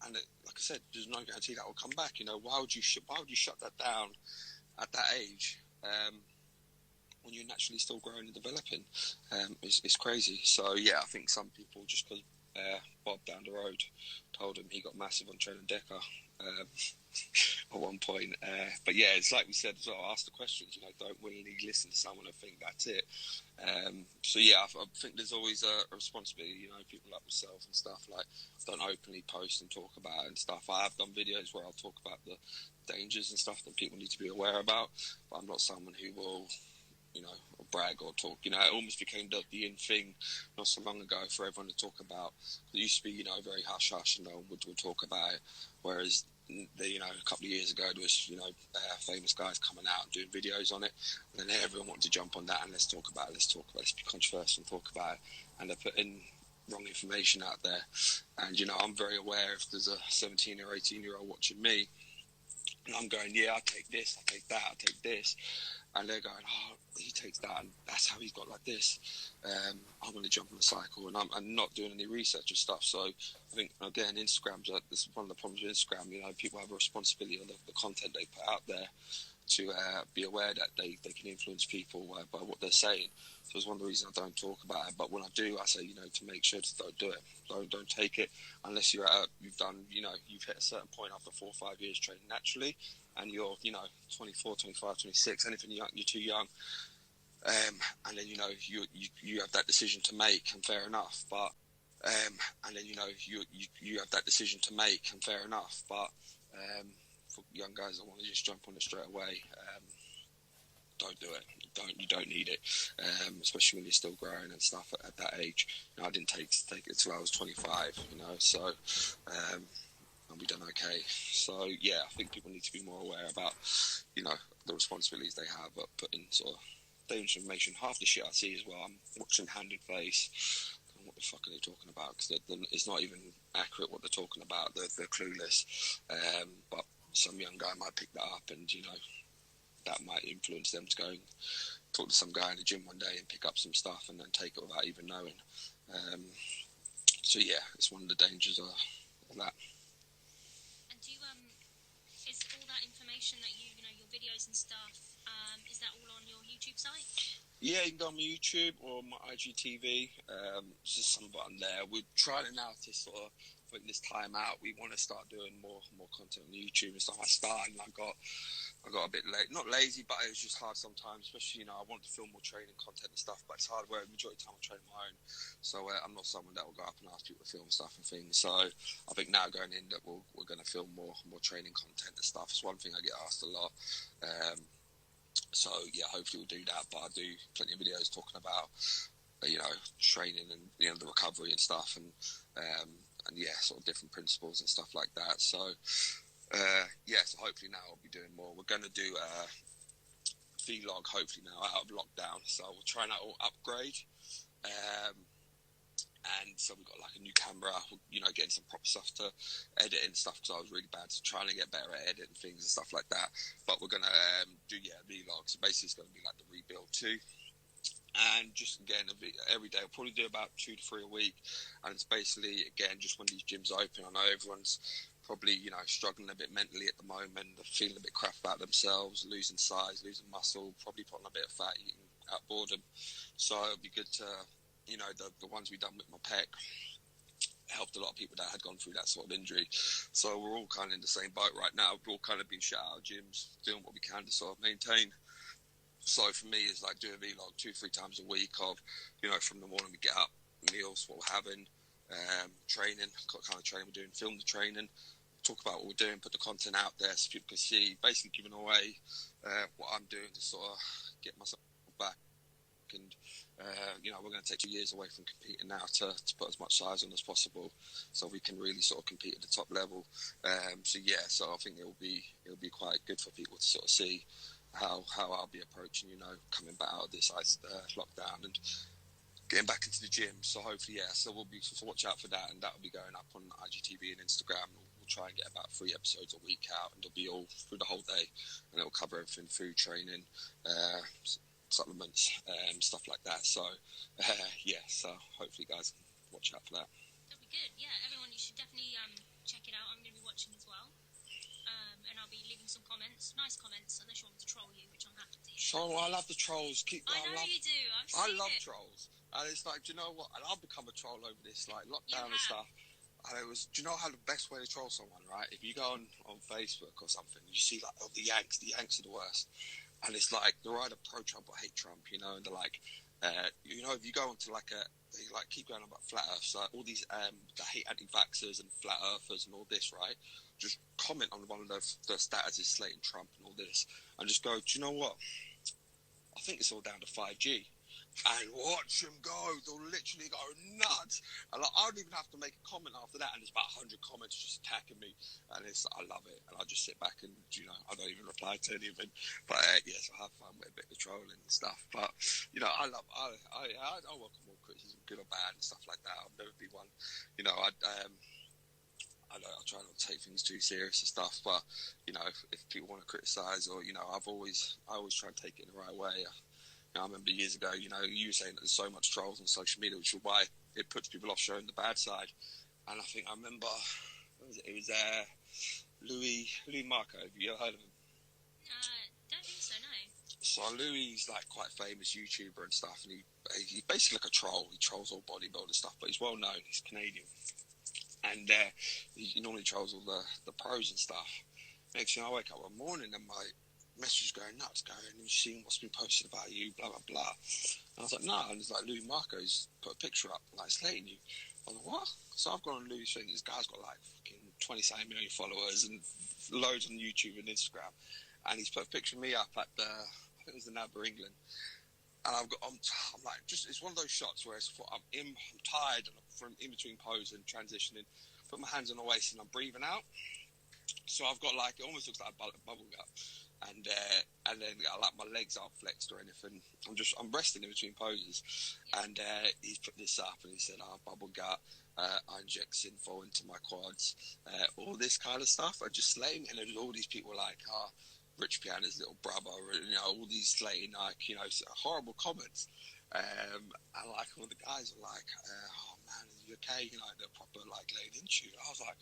and like I said, there's no guarantee that will come back. Why would you shut that down at that age when you're naturally still growing and developing? It's crazy. So yeah, I think some people, just because Bob down the road told him he got massive on training DECA at one point. But yeah, it's like we said, so I ask the questions, don't willingly listen to someone and think that's it. So yeah, I think there's always a responsibility, people like myself and stuff, like, don't openly post and talk about it and stuff. I have done videos where I'll talk about the dangers and stuff that people need to be aware about, but I'm not someone who will or brag or talk. It almost became the in thing not so long ago for everyone to talk about. It used to be, very hush-hush and no one would talk about it. Whereas a couple of years ago, there was, famous guys coming out and doing videos on it, and then everyone wanted to jump on that and let's talk about it, let's be controversial and talk about it, and they're putting wrong information out there. And, I'm very aware if there's a 17 or 18-year-old watching me, and I'm going, yeah, I take this, I take that, I take this, and they're going, oh, he takes that, and that's how he's got like this. I'm going to jump on the cycle, and I'm not doing any research and stuff. So I think, again, Instagram's this is one of the problems with Instagram. People have a responsibility on the content they put out there to be aware that they can influence people by what they're saying. So it's one of the reasons I don't talk about it. But when I do, I say, to make sure to don't do it. Don't take it unless you've hit a certain point after 4 or 5 years training naturally, and you're 24, 25, 26, anything young, you're too young. And then you have that decision to make, and fair enough. But and then you have that decision to make, and fair enough. But for young guys that want to just jump on it straight away, don't do it. You don't need it, especially when you're still growing and stuff at that age. I didn't take it till I was 25. So and we done okay. So yeah, I think people need to be more aware about the responsibilities they have, but putting sort of dangerous information. Half the shit I see as well, I'm watching Hand and Face. What the fuck are they talking about? Because it's not even accurate what they're talking about. They're clueless. But some young guy might pick that up, and that might influence them to go and talk to some guy in the gym one day and pick up some stuff and then take it without even knowing. So yeah, it's one of the dangers of that.
And do you is all that information that your videos and stuff, is that all on your YouTube site?
Yeah, you can go on my YouTube or my IGTV. It's just some button there. We're trying it now to sort of put this time out. We want to start doing more content on YouTube and stuff. I started and I got a bit late, not lazy, but it was just hard sometimes. Especially I want to film more training content and stuff, but it's hard where the majority of the time I train my own. So I'm not someone that will go up and ask people to film stuff and things. So I think now going in that we're going to film more training content and stuff. It's one thing I get asked a lot. So yeah, hopefully we'll do that. But I do plenty of videos talking about training and the recovery and stuff, and yeah, sort of different principles and stuff like that. So so hopefully now I'll be doing more. We're going to do a vlog hopefully now out of lockdown. So we'll try and upgrade. And so we've got like a new camera, getting some proper stuff to edit and stuff, because I was really bad, so trying to get better at editing things and stuff like that. But we're going to do a vlog. So basically it's going to be like the rebuild too. And just again, every day, I'll probably do about 2 to 3 a week. And it's basically, again, just when these gyms open, I know everyone's probably, struggling a bit mentally at the moment. They're feeling a bit crap about themselves, losing size, losing muscle, probably putting a bit of fat, eating out boredom. So it'd be good to, the ones we've done with my pec helped a lot of people that had gone through that sort of injury. So we're all kind of in the same boat right now. We've all kind of been shut out of gyms, doing what we can to sort of maintain. So for me, it's like doing a vlog 2-3 times a week of, from the morning we get up, meals, what we're having, training, what kind of training we're doing, film the training, talk about what we're doing, put the content out there so people can see, basically giving away what I'm doing to sort of get myself back. And, we're going to take 2 years away from competing now to put as much size on as possible so we can really sort of compete at the top level. So I think it'll be quite good for people to sort of see how I'll be approaching, coming back out of this lockdown and getting back into the gym. So hopefully, so we'll be, so watch out for that, and that'll be going up on IGTV and Instagram. We'll try and get about 3 episodes a week out, and it'll be all through the whole day, and it'll cover everything: food, training, supplements, stuff like that. So so hopefully guys watch out for that.
That'll be good. Yeah, everyone, you should definitely check it out. I'm going to be watching as well, and I'll be leaving some comments, nice comments, unless you want me to troll you, which I'm happy to.
I love the trolls.
I know you do.
I love trolls, and it's like, do you know what? I'll become a troll over this like lockdown and stuff. And it was, do you know how the best way to troll someone, right? If you go on Facebook or something, you see like, the Yanks are the worst. And it's like, they're either pro-Trump or hate Trump, and they're like, if you go onto they like keep going on about flat earth, so all these, that hate anti-vaxxers and flat earthers and all this, right? Just comment on one of the statuses slating Trump and all this, and just go, do you know what? I think it's all down to 5G. and watch them go. They'll literally go nuts. And like, I don't even have to make a comment after that, and there's about 100 comments just attacking me, and I love it. And I just sit back and, you know, I don't even reply to any of them. But yes, I have fun with a bit of trolling and stuff. But, you know, I welcome all criticism, good or bad, and stuff like that. I'll never be one, you know, I try not to take things too serious and stuff, but, you know, if people want to criticise, or, you know, I always try and take it in the right way. You know, I remember years ago, you know, you were saying that there's so much trolls on social media, which is why it puts people off showing the bad side. And I think I remember, what was it? It was Louis Marco. Have you ever heard of him?
Don't think so, no.
So Louis is like quite famous YouTuber and stuff, and he's basically like a troll. He trolls all bodybuilder stuff, but he's well known. He's Canadian, and he normally trolls all the pros and stuff. Next thing I wake up one morning and my messages going nuts, going, "You've seen what's been posted about you, blah blah blah." And I was like, "No," and it's like Louis Marco's put a picture up like slating you. I was like, "What?" So I've gone on Louis' thing. This guy's got like fucking 27 million followers and loads on YouTube and Instagram, and he's put a picture of me up at I think it was the NABBA England, and I'm like, just, it's one of those shots where I'm tired and I'm from in between pose and transitioning, put my hands on the waist and I'm breathing out. So I've got like, it almost looks like a bubble gut. And then like my legs aren't flexed or anything. I'm resting in between poses. And he's put this up and he said, bubble gut, I inject Synthol into my quads, all this kind of stuff. I just slating, and there's all these people like, Rich Piana's little brother, you know, all these slating, like, you know, horrible comments. And like all the guys are like, oh man, are you okay? You know, they're proper like laying into you. I was like,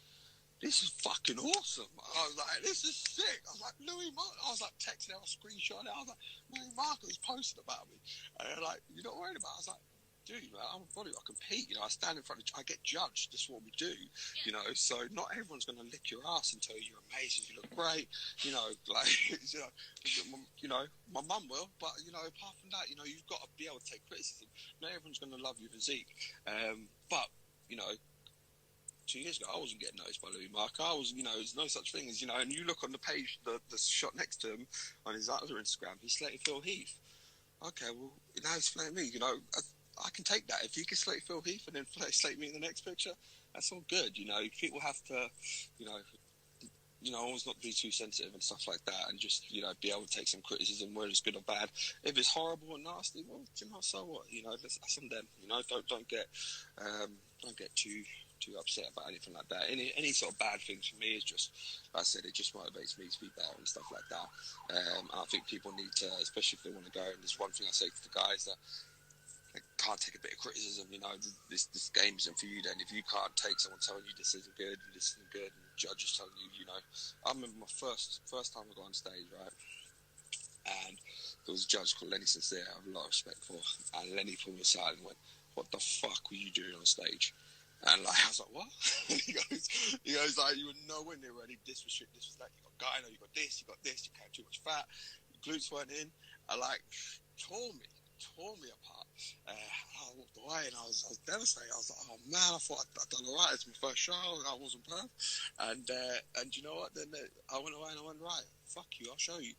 this is fucking awesome. I was like, this is sick. I was like, Louis Marco. I was like texting out a screenshot. I was like, Louis Marco is posting about me. And they're like, you're not worried about it? I was like, dude, man, I'm a body. I compete. You know, I stand in front of, I get judged. This is what we do. Yeah. You know, so not everyone's going to lick your ass and tell you you're amazing, you look great. You know, like, you know, my mum will. But, you know, apart from that, you know, you've got to be able to take criticism. Not everyone's going to love your physique. But, you know, 2 years ago, I wasn't getting noticed by Louis Marco. I was, you know, there's no such thing as, you know, and you look on the page, the shot next to him on his other Instagram, he's slating Phil Heath. Okay, well, now he's slating me, you know, I can take that. If he can slate Phil Heath and then slate me in the next picture, that's all good, you know. People have to, you know, always not be too sensitive and stuff like that, and just, you know, be able to take some criticism, whether it's good or bad. If it's horrible or nasty, well, you know, so what? You know, that's on them. You know, don't get too upset about anything like that. Any sort of bad things for me is just, like I said, it just motivates me to be better and stuff like that. I think people need to, especially if they want to go, and there's one thing I say to the guys, that they can't take a bit of criticism. You know, this game isn't for you then. If you can't take someone telling you this isn't good and this isn't good, and judges telling you, you know. I remember my first time I got on stage, right, and there was a judge called Lenny Sincere, I have a lot of respect for, and Lenny pulled me aside and went, "What the fuck were you doing on stage?" And like, I was like, "What?" he goes like, "You were nowhere near ready. This was shit. This was that. You got gyno, you got this, you carried too much fat, your glutes weren't in." I like tore me apart. I walked away and I was devastated. I was like, "Oh man, I thought I'd done alright. It's my first show. I wasn't perfect." And you know what? Then I went away and I went, "Right, fuck you. I'll show you."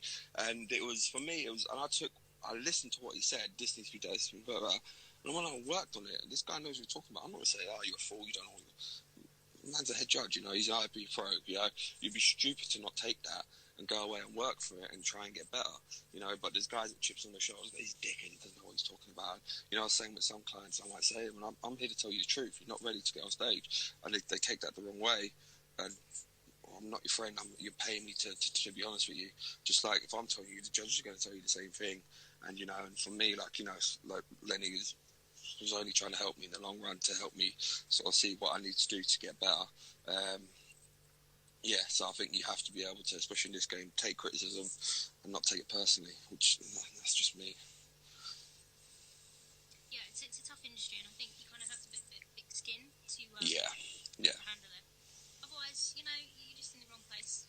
And it was, for me, it was, and I listened to what he said. This needs to be done. This needs to be blah, blah. And when I worked on it, and this guy knows what you're talking about. I'm not going to say, "Oh, you're a fool, you don't know what you're..." Man's a head judge, you know, he's an IB pro, you know. You'd be stupid to not take that and go away and work for it and try and get better, you know. But there's guys with chips on their shoulders, he's a dickhead, he doesn't know what he's talking about. You know, I was saying with some clients, I might say, "Well, I'm here to tell you the truth. You're not ready to get on stage." And they take that the wrong way, and I'm not your friend, you're paying me to be honest with you. Just like if I'm telling you, the judge is going to tell you the same thing. And, you know, and for me, like, you know, like Lenny was only trying to help me in the long run, to help me sort of see what I need to do to get better. Yeah, so I think you have to be able to, especially in this game, take criticism and not take it personally, which, that's just me.
Yeah, it's a tough industry, and I think you kind of have to be a bit thick skin to handle it. Otherwise, you know, you're just in the wrong place.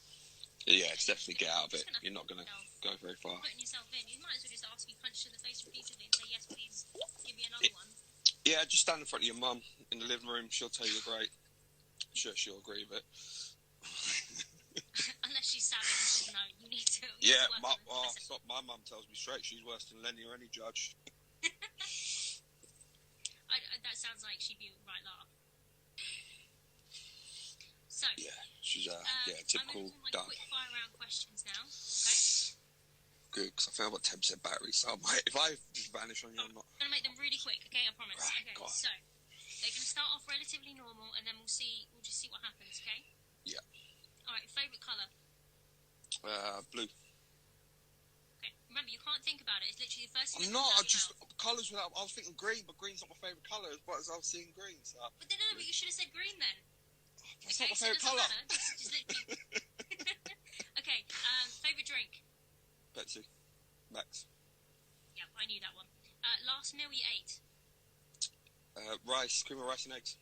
Yeah, it's definitely get out of it. You're not going to go very far.
Putting yourself in, you might as well just ask you punch to the face repeatedly and say, "Yes, please, give me another one."
Yeah, just stand in front of your mum in the living room. She'll tell you you're great. I'm sure she'll agree with it.
Unless she's savage and says, "No, you need to."
My mum tells me straight she's worse than Lenny or any judge.
sounds like she'd be right laugh. So,
Yeah, she's
I'm
typical
going to do my
dad.
quick fire round questions now. Okay.
Good, because I think I've got 10% battery, so if I just vanish on you, I'm not.
I'm going to make them really quick, okay? I promise.
Right,
Okay,
go on.
so they're going to start off relatively normal, and then we'll just see what happens, okay?
Yeah.
All right, favourite colour?
Blue.
Okay, remember, you can't think about it. It's literally the first thing
I'm
that
not. I
comes out
just
of your mouth.
colours without. I was thinking green, but green's not my favourite colour. But as I was seeing green, so
But then, no, but you should have said green then.
that's
Okay,
not my
so it
favourite
doesn't
colour.
matter. Just literally... Okay, favourite drink?
Pepsi, Max,
Yeah, I knew that one. Last meal you ate?
rice, cream of rice and eggs.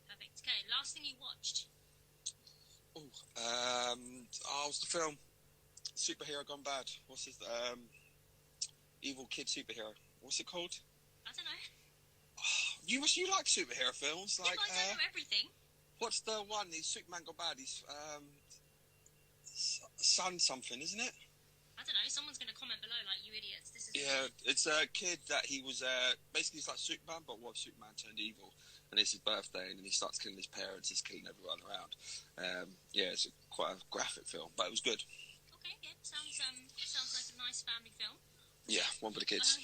Perfect. Okay, last thing you watched?
What's the film? Superhero Gone Bad. What's his evil kid superhero? What's it called?
I don't know.
You like superhero films?
Yeah,
Like,
but I don't know everything.
what's the one? He's Superman Gone Bad. He's Sun something, isn't it?
I don't know. Someone's going to comment below like, you idiots. This is...
Yeah, it's a kid that he was basically he's like Superman, but what if Superman turned evil? And it's his birthday, and then he starts killing his parents. He's killing everyone around. It's quite a graphic film, but it was good.
Okay, yeah. Sounds like a nice family film.
Yeah, one for the kids.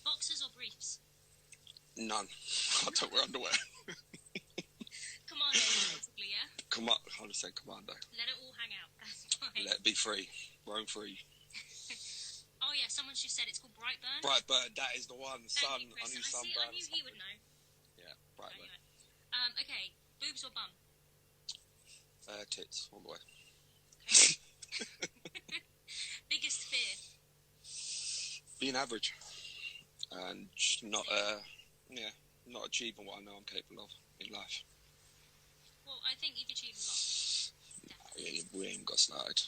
Boxers or briefs?
None. I don't wear underwear.
Commando, basically, yeah?
I'll just say commando.
Let it all hang out. That's fine.
Let it be free. Roam free.
Oh, yeah, someone's just said it's called Brightburn.
Brightburn, that is the one.
Thank you,
I
Chris.
knew
I
Sunburn.
knew he would know.
Yeah, Brightburn.
Anyway. Okay, boobs or bum?
Tits, all the way.
Okay. Biggest fear?
Being average. And just not achieving what I know I'm capable of in life.
Well, I think you've achieved a lot. Definitely.
We ain't got started.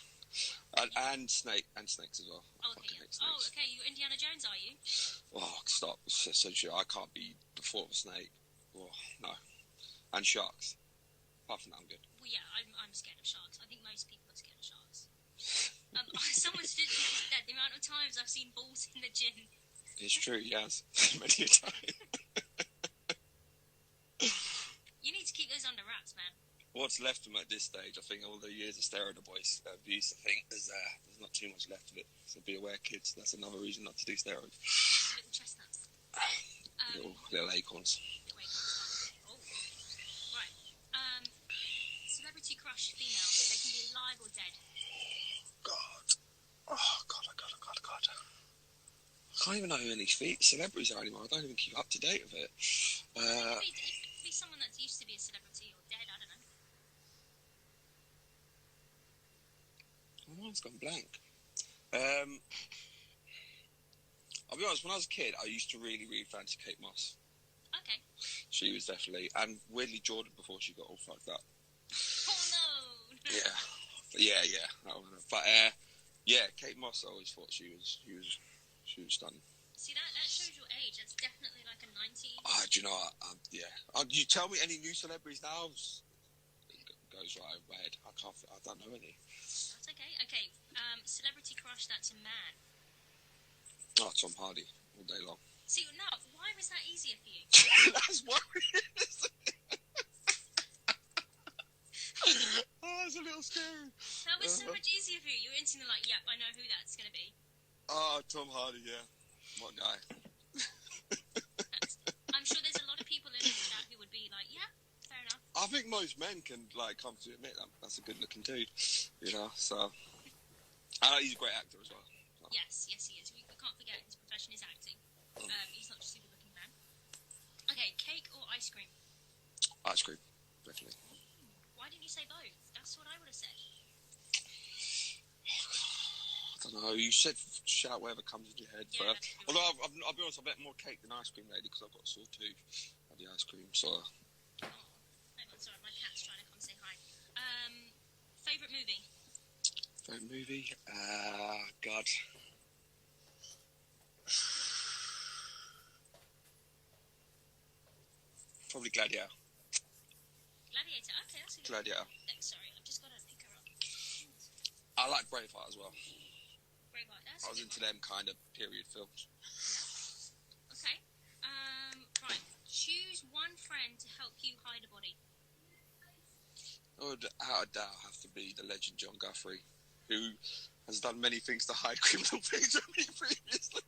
And snakes as well.
Oh, okay,
Fucking
yeah.
hate snakes.
Oh, okay, you Indiana Jones, are you?
Oh, stop. Essentially, I can't be the thought of a snake. Oh, no. And sharks. Apart from that, I'm good.
Well, yeah, I'm scared of sharks. I think most people are scared of sharks. Someone's literally said the amount of times I've seen balls in the gym.
It's true, yes. Many a time.
You need to keep those under wraps, man.
What's left of them at this stage, I think all the years of steroid abuse, I think there's not too much left of it. So be aware, kids. That's another reason not to do steroids.
Little chestnuts.
Little acorns.
Little acorns. Oh. Right. Celebrity crush female. They can be alive or dead.
God. Oh, God. I can't even know who any celebrities are anymore. I don't even keep up to date with it.
It could be someone that used to be a celebrity or dead, I don't know.
My mind's gone blank. I'll be honest, when I was a kid, I used to really, really fancy Kate Moss.
Okay.
She was definitely... And weirdly Jordan before she got all fucked up.
Oh, no.
Yeah. But, Kate Moss, I always thought she was stunning.
See, that shows your age. That's definitely like a 90s.
Do you know what? You tell me any new celebrities now, it goes right over my head. I don't know any.
That's okay. Okay, celebrity crush that's a man.
Oh, Tom Hardy, all day long.
See, now, why was that easier for you?
That's worrying. Oh, it's a little scary.
That was so much easier for you. You were instantly like, yep, I know who that's going to be.
Oh, Tom Hardy, yeah. What guy?
I'm sure there's a lot of people in the chat who would be like, yeah, fair enough.
I think most men can come to admit that that's a good-looking dude, So, he's a great actor as well. So.
Yes, he is. We can't forget his profession is acting. He's not just a good-looking man. Okay, cake or ice cream?
Ice cream, definitely.
Why didn't you say both? That's what I would have said.
I don't know. You said shout whatever comes into your head first. Although I'll be honest, I bet more cake than ice cream lately because I've got a sore tooth. Had the ice cream, so.
Oh, hang on, sorry, my cat's trying to come say hi. Favourite movie?
Favourite movie? God. Probably Gladiator.
Gladiator. Okay, that's a good
Gladiator.
one. Sorry, I've just got to pick her up.
I like Braveheart as well.
Braveheart. That's
I was into them kind of period films.
Yeah. Okay. choose one friend to help you hide a body.
It would, without a doubt, have to be the legend John Guthrie, who has done many things to hide criminal things from me previously.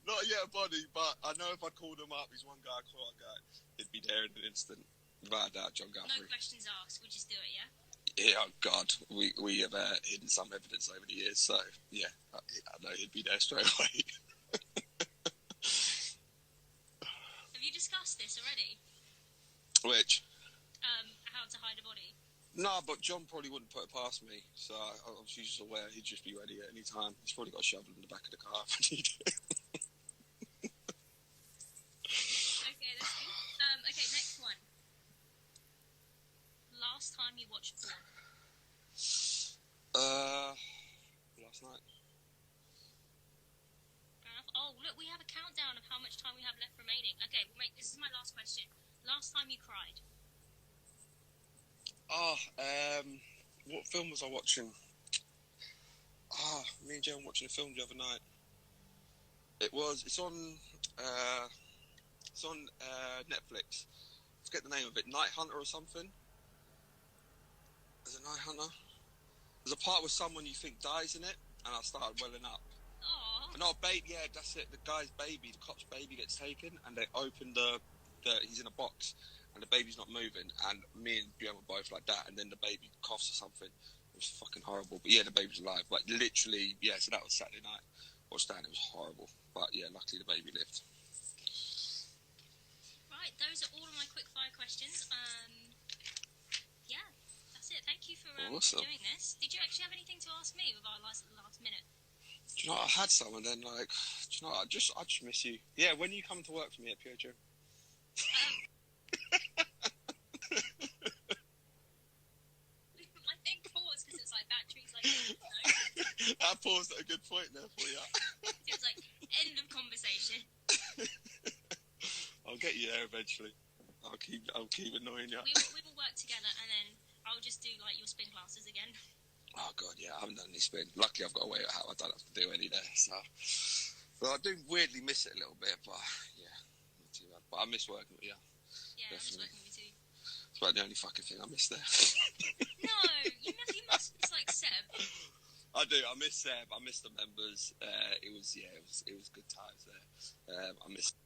Not yet a body, but I know if I called him up, he's one guy, call that guy, he'd be there in an instant. Without a doubt, John Guthrie.
No questions asked, we'll just do it, yeah?
Yeah, oh God, we have hidden some evidence over the years, so yeah, I know he'd be there straight away.
Have you discussed this already?
Which?
How to hide a body?
No, but John probably wouldn't put it past me, so I was just aware he'd just be ready at any time. He's probably got a shovel in the back of the car if I need it.
Okay, that's good. Okay, next one. Last time you watched porn?
Last night.
Fair enough. Oh, look, we have a countdown of how much time we have left remaining. Okay, this is my last question. Last time you cried?
What film was I watching? Me and Jen were watching a film the other night. It's on Netflix. I forget the name of it. Night Hunter or something. Is it Night Hunter? There's a part with someone you think dies in it, and I started welling up.
Aww.
No, baby, yeah, that's it. The guy's baby, the cop's baby gets taken, and they open he's in a box, and the baby's not moving, and me and Björn were both like that, and then the baby coughs or something. It was fucking horrible. But yeah, the baby's alive. Like, literally, yeah, so that was Saturday night. Watched that, and it was horrible. But yeah, luckily the baby lived.
Right, those are all of my quick-fire questions. Yeah, that's it. Thank you for
Awesome.
doing this. Did you actually have anything to ask me with our last minute?
Do you know what? I had some, and then, like, do you know what? I just miss you. Yeah, when you come to work for me at Pure Gym.
I think pause because it's like batteries like no.
I paused at a good point there for you.
It was like end of conversation.
I'll get you there eventually. I'll keep annoying you.
We will work together, and then I'll just do like your spin classes again.
Oh God, yeah, I haven't done any spin. Luckily, I've got a way out. I don't have to do any there. So, but I do weirdly miss it a little bit. But yeah, not too bad. But I miss working with you.
Yeah, I miss
Definitely.
working with you too.
It's about the only fucking thing I miss there.
No, you must miss like Seb.
I do. I miss Seb. I miss the members. It was good times there. I miss